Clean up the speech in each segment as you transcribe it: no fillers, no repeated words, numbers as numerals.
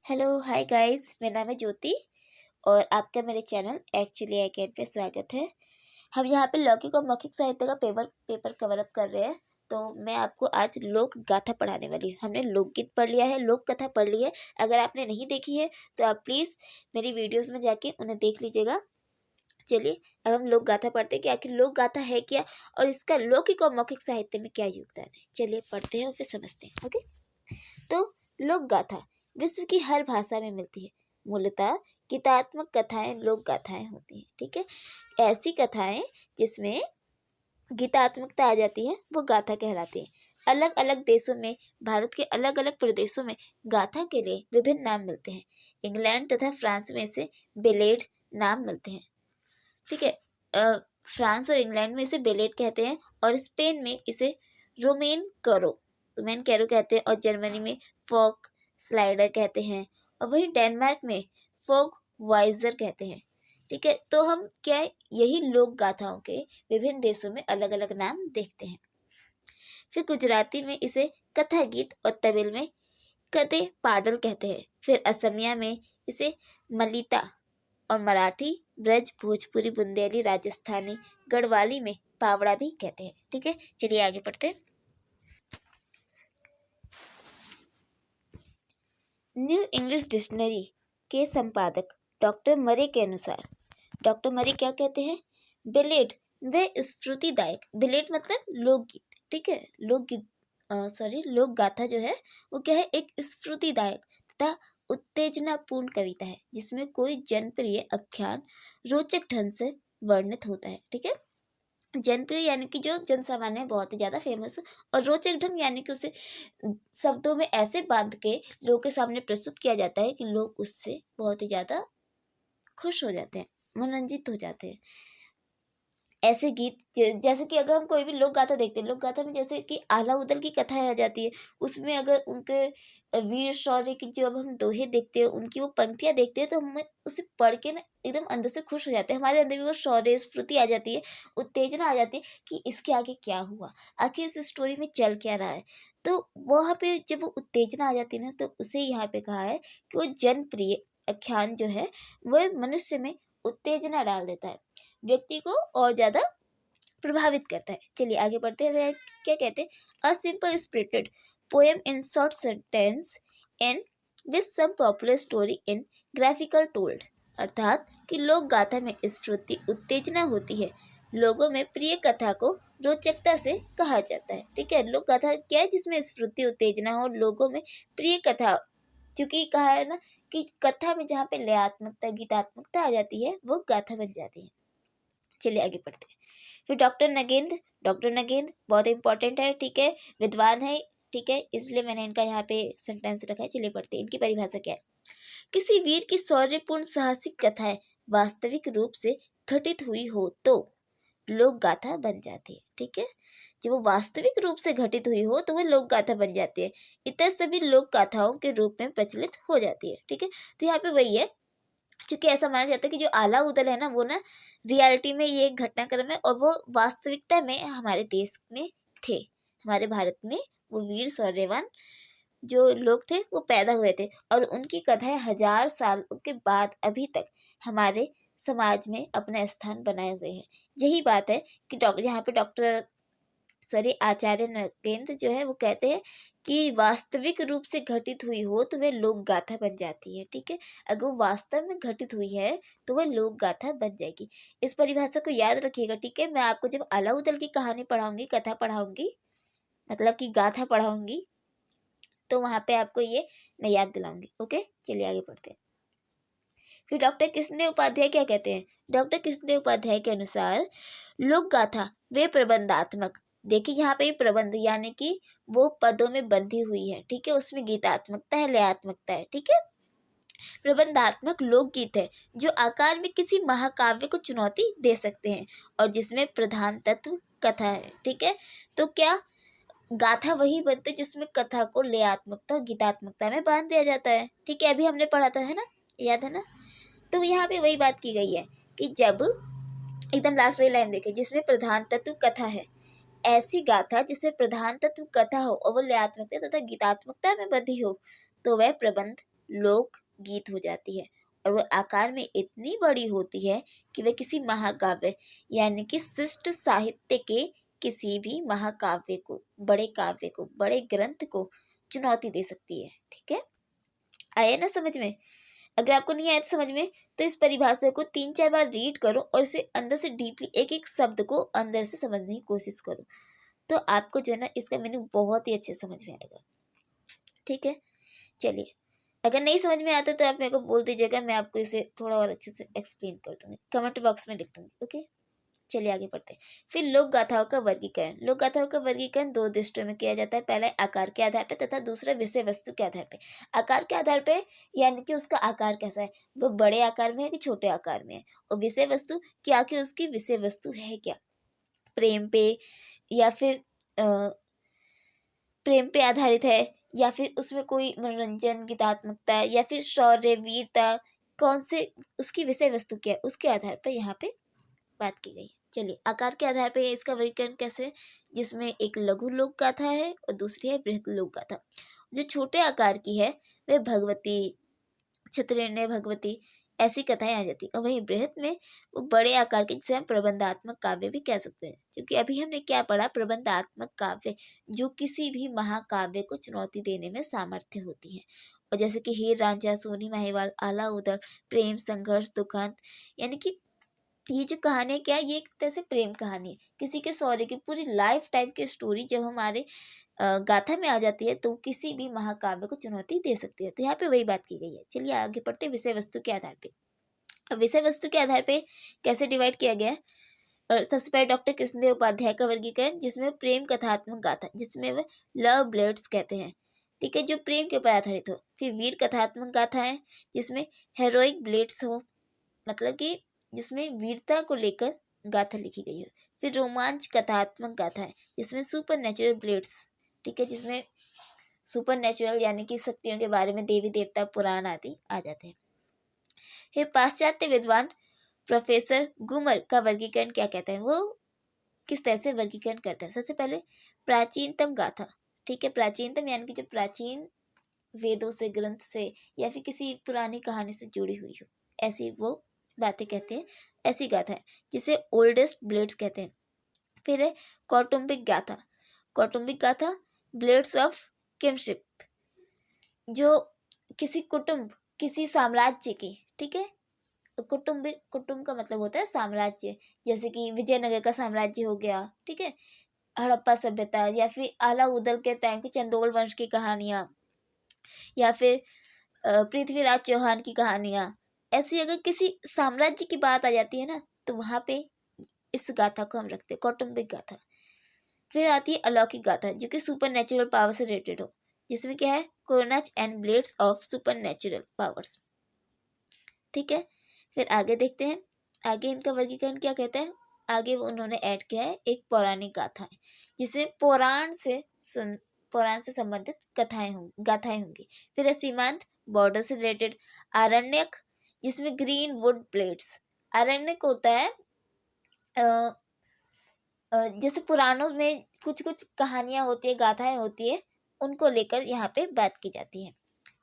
Hello hi guys, मेरा नाम है ज्योति और आपका मेरे channel actually I can pay स्वागत है। हम यहाँ पे लौकिक और मौखिक साहित्य का पेपर कवर अप कर रहे हैं। तो मैं आपको आज लोक गाथा पढ़ाने वाली हूँ। हमने लोकगीत पढ़ लिया है, लोक कथा पढ़ ली है। अगर आपने नहीं देखी है तो आप प्लीज़ मेरी वीडियोज़ में जाके उन्हें देख लीजिएगा। चलिए अब हम लोक गाथा पढ़ते हैं कि आखिर लोक गाथा है क्या और इसका लौकिक और मौखिक साहित्य में क्या योगदान है। चलिए पढ़ते हैं और फिर समझते हैं। ओके, तो लोक गाथा विश्व की हर भाषा में मिलती है। मूलतः गीतात्मक कथाएं लोक गाथाएं होती हैं। ठीक है, ऐसी कथाएं जिसमें गीतात्मकता आ जाती है वो गाथा कहलाती है। अलग अलग देशों में, भारत के अलग अलग प्रदेशों में गाथा के लिए विभिन्न नाम मिलते हैं। इंग्लैंड तथा फ्रांस में इसे बेलेड नाम मिलते हैं। ठीक है, फ्रांस और इंग्लैंड में इसे बेलेट कहते हैं और स्पेन में इसे रोमेन कैरो कहते हैं और जर्मनी में फोक स्लाइडर कहते हैं और वही डेनमार्क में फोक वाइजर कहते हैं। ठीक है, तो हम क्या है, यही लोक गाथाओं के विभिन्न देशों में अलग अलग नाम देखते हैं। फिर गुजराती में इसे कथा गीत और तमिल में कते पाडल कहते हैं। फिर असमिया में इसे मलिता और मराठी, ब्रज, भोजपुरी, बुंदेली, राजस्थानी, गढ़वाली में पावड़ा भी कहते हैं। ठीक है, चलिए आगे पढ़ते हैं। न्यू इंग्लिश डिक्शनरी के संपादक डॉक्टर मरे के अनुसार, डॉक्टर मरे क्या कहते हैं? बेलेट वे स्फूर्तिदायक, बेलेट मतलब लोकगीत। ठीक है, लोकगीत लोक गाथा जो है वो क्या है, एक स्फूर्तिदायक तथा उत्तेजनापूर्ण कविता है जिसमें कोई जनप्रिय आख्यान रोचक ढंग से वर्णित होता है। ठीक है, जनप्रिय यानी कि जो जन सामान्य है, बहुत ही ज़्यादा फेमस हो, और रोचक ढंग यानी कि उसे शब्दों में ऐसे बांध के लोगों के सामने प्रस्तुत किया जाता है कि लोग उससे बहुत ही ज़्यादा खुश हो जाते हैं, मनोरंजित हो जाते हैं। ऐसे गीत जैसे कि अगर हम कोई भी लोक गाथा देखते हैं, लोक गाथा में जैसे कि आला उदल की कथाएं आ जाती है, उसमें अगर उनके वीर शौर्य की जब हम दोहे देखते हैं, उनकी वो पंक्तियां देखते हैं, तो हमें उसे पढ़ के ना एकदम अंदर से खुश हो जाते हैं। हमारे अंदर भी वो शौर्य स्फूर्ति आ जाती है, उत्तेजना आ जाती है कि इसके आगे क्या हुआ, आखिर इस स्टोरी में चल क्या रहा है। तो वहाँ पे जब वो उत्तेजना आ जाती है ना, तो उसे यहाँ पे कहा है कि वो जनप्रिय आख्यान जो है वह मनुष्य में उत्तेजना डाल देता है, व्यक्ति को और ज़्यादा प्रभावित करता है। चलिए आगे बढ़ते हुए क्या कहते हैं? A simple spirited poem in short sentence and with some popular story in graphical told, अर्थात कि लोक गाथा में स्फूर्ति उत्तेजना होती है, लोगों में प्रिय कथा को रोचकता से कहा जाता है। ठीक है, लोक गाथा क्या है? जिसमें स्फूर्ति उत्तेजना हो, लोगों में प्रिय कथा, क्योंकि कहा है ना कि कथा में जहाँ पे लयात्मकता गीतात्मकता आ जाती है वो गाथा बन जाती है। चलिए आगे पढ़ते हैं। फिर डॉक्टर नगेंद्र बहुत इंपॉर्टेंट है। ठीक है, विद्वान है। ठीक है, इसलिए मैंने इनका यहाँ पे सेंटेंस रखा है। चलिए पढ़ते हैं। इनकी परिभाषा क्या है? किसी वीर की शौर्यपूर्ण साहसिक कथाएं वास्तविक रूप से घटित हुई हो तो लोक गाथा बन जाती है। ठीक है, जब वो वास्तविक रूप से घटित हुई हो तो वह लोक गाथा बन जाती है, इतर सभी लोक गाथाओं के रूप में प्रचलित हो जाती है। ठीक है, तो यहाँ पे वही है, क्योंकि ऐसा माना जाता है कि जो आला उदल है ना, वो ना रियलिटी में ये एक घटनाक्रम है और वो वास्तविकता में हमारे देश में थे, हमारे भारत में वो वीर शौर्यवान जो लोग थे वो पैदा हुए थे और उनकी कथाएं 1000 साल के बाद अभी तक हमारे समाज में अपना स्थान बनाए हुए हैं। यही बात है कि यहाँ पे डॉक्टर आचार्य नगेंद्र जो है वो कहते हैं कि वास्तविक रूप से घटित हुई हो तो वह लोक गाथा बन जाती है। ठीक है, अगर वो वास्तव में घटित हुई है तो वह लोक गाथा बन जाएगी। इस परिभाषा को याद रखिएगा। ठीक है, मैं आपको जब अलाउद्दीन की कहानी पढ़ाऊंगी, कथा पढ़ाऊंगी, मतलब कि गाथा पढ़ाऊंगी, तो वहां पे आपको ये मैं याद दिलाऊंगी। ओके, चलिए आगे बढ़ते हैं। फिर डॉक्टर कृष्णदेव उपाध्याय क्या कहते हैं? डॉक्टर कृष्णदेव उपाध्याय के अनुसार लोक गाथा वे प्रबंधात्मक, देखिए यहाँ पे प्रबंध यानी कि वो पदों में बंधी हुई है। ठीक है, उसमें गीतात्मकता है, लयात्मकता है। ठीक है, प्रबंधात्मक लोकगीत है जो आकार में किसी महाकाव्य को चुनौती दे सकते हैं और जिसमें प्रधान तत्व कथा है। ठीक है, तो क्या गाथा वही बनते जिसमें कथा को लयात्मकता और गीतात्मकता में बांध दिया जाता है। ठीक है, अभी हमने पढ़ा था, है ना, याद है ना? तो यहाँ पे वही बात की गई है कि जब एकदम लास्ट वाली लाइन देखे, जिसमें प्रधान तत्व कथा है, ऐसी गाथा जिसमें प्रधान तत्व कथा हो और वो लयात्मकता तथा गीतात्मकता में बंधी हो तो वह प्रबंध लोक गीत हो जाती है और वह आकार में इतनी बड़ी होती है कि वह किसी महाकाव्य यानी कि शिष्ट साहित्य के किसी भी महाकाव्य को, बड़े काव्य को, बड़े ग्रंथ को चुनौती दे सकती है। ठीक है, आया ना समझ में? अगर आपको नहीं आया तो समझ में, तो इस परिभाषा को 3-4 बार रीड करो और इसे अंदर से डीपली एक एक शब्द को अंदर से समझने की कोशिश करो, तो आपको जो है ना इसका मीनिंग बहुत ही अच्छे समझ में आएगा। ठीक है, चलिए, अगर नहीं समझ में आता तो आप मेरे को बोल दीजिएगा, मैं आपको इसे थोड़ा और अच्छे से एक्सप्लेन कर दूंगी, कमेंट बॉक्स में लिख दूंगी। ओके, चलिए आगे बढ़ते हैं। फिर लोक गाथाओं का वर्गीकरण। लोक गाथाओं का वर्गीकरण दो दृष्टियों में किया जाता है, पहला आकार के आधार पर तथा दूसरा विषय वस्तु के आधार पर। आकार के आधार पर यानी कि उसका आकार कैसा है, वो बड़े आकार में है कि छोटे आकार में है, और विषय वस्तु कि आखिर उसकी विषय वस्तु है क्या, प्रेम पे या फिर प्रेम पे आधारित है, या फिर उसमें कोई मनोरंजन, गीतात्मकता या फिर शौर्य, वीरता, कौन से उसकी विषय वस्तु क्या है, उसके आधार पर यहाँ पे बात की गई है। चलिए, आकार के आधार पर इसका वर्गीकरण कैसे, जिसमें एक लघु लोक गाथा है और दूसरी है बृहत लोक गाथा। जो छोटे आकार की है वह भगवती, क्षत्रिय भगवती, ऐसी कथाएं आ जाती, और वहीं बृहत में वो बड़े आकार के, जिसे हम प्रबंधात्मक काव्य भी कह सकते हैं, क्योंकि अभी हमने क्या पढ़ा, प्रबंधात्मक काव्य जो किसी भी महाकाव्य को चुनौती देने में सामर्थ्य होती है। और जैसे कि हीर रांझा, सोनी महिवाल, आला उदल, प्रेम, संघर्ष, दुखांत, यानी कि ये जो कहानी है क्या, ये एक तरह से प्रेम कहानी है, किसी के शौर्य की पूरी लाइफ टाइम की स्टोरी जब हमारे गाथा में आ जाती है तो किसी भी महाकाव्य को चुनौती दे सकती है। तो यहाँ पे वही बात की गई है। चलिए आगे बढ़ते हैं विषय वस्तु के आधार पे। अब विषय वस्तु के आधार पे कैसे डिवाइड किया गया है, और सबसे पहले डॉक्टर कृष्णदेव उपाध्याय का वर्गीकरण, जिसमें प्रेम कथात्मक गाथा, जिसमें वह लव ब्लेड्स कहते हैं, ठीक है, जो प्रेम के ऊपर आधारित हो। फिर वीर कथात्मक गाथा है, जिसमें हेरोइक ब्लेड्स हो, मतलब कि जिसमें वीरता को लेकर गाथा लिखी गई हो। फिर रोमांच कथात्मक गाथा है, जिसमें सुपर नेचुरल ब्लेड्स, ठीक है, जिसमें सुपर नेचुरल यानी कि शक्तियों के बारे में देवी देवता पुराण आदि आ जाते हैं। फिर पाश्चात्य विद्वान प्रोफेसर गुमर का वर्गीकरण क्या कहता है, वो किस तरह से वर्गीकरण करता है। सबसे पहले प्राचीनतम गाथा, ठीक है, प्राचीनतम यानी कि जो प्राचीन वेदों से, ग्रंथ से या फिर किसी पुरानी कहानी से जुड़ी हुई हो, ऐसी वो बातें कहते हैं, ऐसी गाथा है जिसे ओल्डेस्ट ब्लेड्स कहते हैं। फिर है कौटुंबिक गाथा। कौटुंबिक गाथा ब्लेड्स ऑफ किनशिप, जो किसी कुटुंब, किसी साम्राज्य की, ठीक है, कुटुंबिक, कुटुंब का मतलब होता है साम्राज्य, जैसे कि विजयनगर का साम्राज्य हो गया, ठीक है, हड़प्पा सभ्यता, या फिर आला उदल के टाइम की चंदोल वंश की कहानियाँ, या फिर पृथ्वीराज चौहान की कहानियाँ। ऐसी अगर किसी साम्राज्य की बात आ जाती है ना, तो वहाँ पे इस गाथा को हम रखते हैं, कौटुंबिक गाथा। फिर आती है अलौकिक गाथा, जो कि सुपर नेचुरल पावर से रिलेटेड हो, जिसमें क्या है, कोरोनाच and blades of supernatural powers, ठीक है। फिर आगे देखते हैं, आगे इनका वर्गीकरण क्या कहता है। आगे उन्होंने ऐड किया है एक पौराणिक गाथा है, जिसमें पुराण से संबंधित गाथाएं होंगी। फिर है सीमांत, बॉर्डर से रिलेटेड। आरण्यक, जिसमें ग्रीन वुड प्लेट्स, आरण्यक होता है जैसे पुराणों में कुछ कुछ कहानियां होती है, गाथाएं होती है, उनको लेकर यहाँ पे बात की जाती है,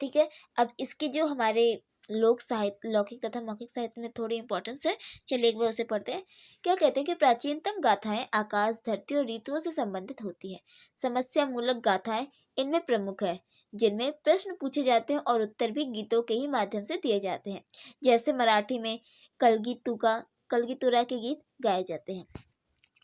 ठीक है। अब इसके जो हमारे लोक साहित्य, लौकिक तथा मौखिक साहित्य में थोड़ी इंपॉर्टेंस है, चलिए एक बार उसे पढ़ते हैं। क्या कहते हैं कि प्राचीनतम गाथाएं आकाश, धरती और ऋतुओं से संबंधित होती है। समस्या मूलक गाथाएं इनमें प्रमुख है, जिनमें प्रश्न पूछे जाते हैं और उत्तर भी गीतों के ही माध्यम से दिए जाते हैं। जैसे मराठी में कलगीतुरा के गीत गाए जाते हैं,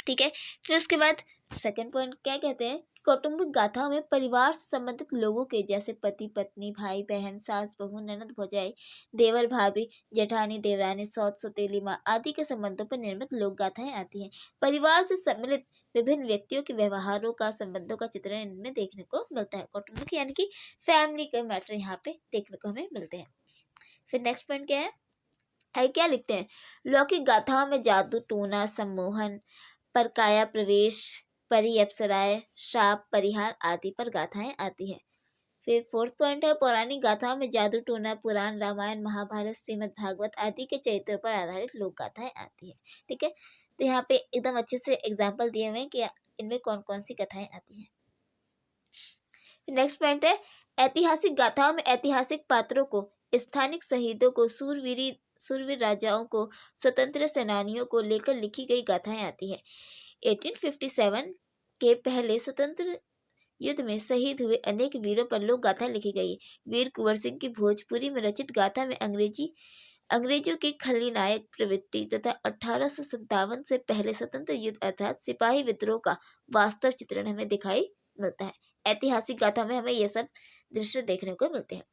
ठीक है। फिर उसके बाद सेकंड पॉइंट क्या कहते हैं, कौटुंबिक गाथाओं में परिवार से संबंधित लोगों के, जैसे पति पत्नी, भाई बहन, सास बहू, ननद भौजाई, देवर भाभी, जेठानी देवरानी, सौत सौतेली माँ आदि के संबंधों पर निर्मित लोक गाथाएं आती हैं। परिवार से सम्मिलित विभिन्न व्यक्तियों के व्यवहारों का, संबंधों का चित्रण इनमें देखने को मिलता है। कौटुंबिक यानी कि फैमिली के मैटर यहाँ पे देखने को हमें मिलते हैं। फिर नेक्स्ट पॉइंट क्या है, क्या लिखते हैं, लौकिक गाथाओं में जादू टोना, सम्मोहन, परकाया प्रवेश, परी अप्सराएं, शाप परिहार आदि पर गाथाएं आती है। फिर फोर्थ पॉइंट है, पौराणिक गाथाओं में जादू टोना, पुराण, रामायण, महाभारत, श्रीमद् भागवत आदि के चरित्रों पर आधारित लोक गाथाएं आती है, ठीक है। तो यहाँ पे एकदम अच्छे से एग्जाम्पल दिए हुए हैं कि इनमें कौन कौन सी कथाएं आती हैं। नेक्स्ट पॉइंट है ऐतिहासिक गाथाओं में ऐतिहासिक पात्रों को, स्थानिक शहीदों को, सूरवीर राजाओं को, स्वतंत्र सेनानियों को लेकर लिखी गई गाथाएं आती हैं। 1857 के पहले स्वतंत्र युद्ध में शहीद हुए अनेक वीरों पर लोक गाथा लिखी गई है। वीर कुंवर सिंह की भोजपुरी में रचित गाथा में अंग्रेजों की खलनायक प्रवृत्ति तथा 1857 से पहले स्वतंत्र युद्ध अर्थात सिपाही विद्रोह का वास्तव चित्रण हमें दिखाई मिलता है। ऐतिहासिक गाथा में हमें ये सब दृश्य देखने को मिलते हैं।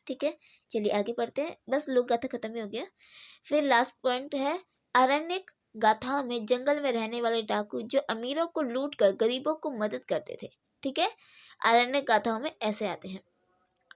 ठीक है, चलिए आगे पढ़ते हैं। बस लोक गाथा खत्म ही हो गया। फिर लास्ट पॉइंट है, आरण्यक गाथाओं में जंगल में रहने वाले डाकू जो अमीरों को लूट कर गरीबों को मदद करते थे। ठीक है, आरण्यक गाथाओं में ऐसे आते हैं।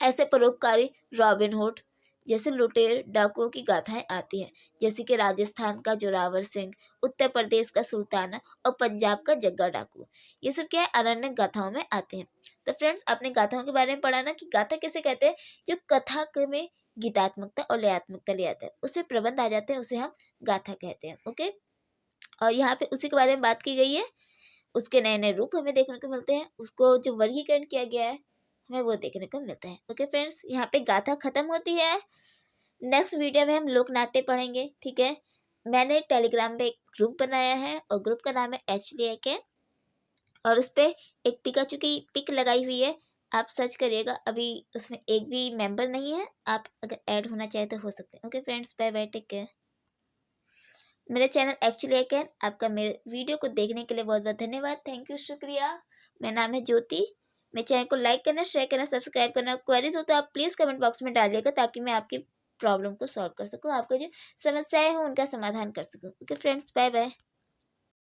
ऐसे परोपकारी रॉबिन हुड जैसे लुटेर डाकुओं की गाथाएं आती हैं, जैसे कि राजस्थान का जोरावर सिंह, उत्तर प्रदेश का सुल्ताना और पंजाब का जग्गा डाकू। ये सब क्या है, आरण्यक गाथाओं में आते हैं। तो फ्रेंड्स, आपने गाथाओं के बारे में पढ़ा ना कि गाथा किसे कहते हैं, जो कथा में गीतात्मकता और लयात्मकता ले आता है, उससे प्रबंध आ जाते हैं, उसे हम गाथा कहते हैं। ओके, और यहाँ पे उसी के बारे में बात की गई है। उसके नए नए रूप हमें देखने को मिलते हैं, उसको जो वर्गीकरण किया गया है हमें वो देखने को मिलता है। ओके फ्रेंड्स, यहाँ पे गाथा खत्म होती है। नेक्स्ट वीडियो में हम लोक नाट्य पढ़ेंगे। ठीक है, मैंने टेलीग्राम पे एक ग्रुप बनाया है और ग्रुप का नाम है HLAK और उस पर एक पिकाचू की पिक लगाई हुई है, आप सर्च करिएगा। अभी उसमें एक भी मेंबर नहीं है, आप अगर ऐड होना चाहे तो हो सकते हैं। Okay friends, bye bye, take care. मेरे चैनल HLAK, आपका मेरे वीडियो को देखने के लिए बहुत बहुत धन्यवाद, थैंक यू, शुक्रिया। मेरा नाम है ज्योति। मेरे चैनल को लाइक करना, शेयर करना, सब्सक्राइब करना। क्वेरीज हो तो आप प्लीज़ कमेंट बॉक्स में डालिएगा ताकि मैं आपकी प्रॉब्लम को सॉल्व कर सकूँ, आपको जो समस्याएं हो उनका समाधान कर सकूँ। Okay friends, bye bye.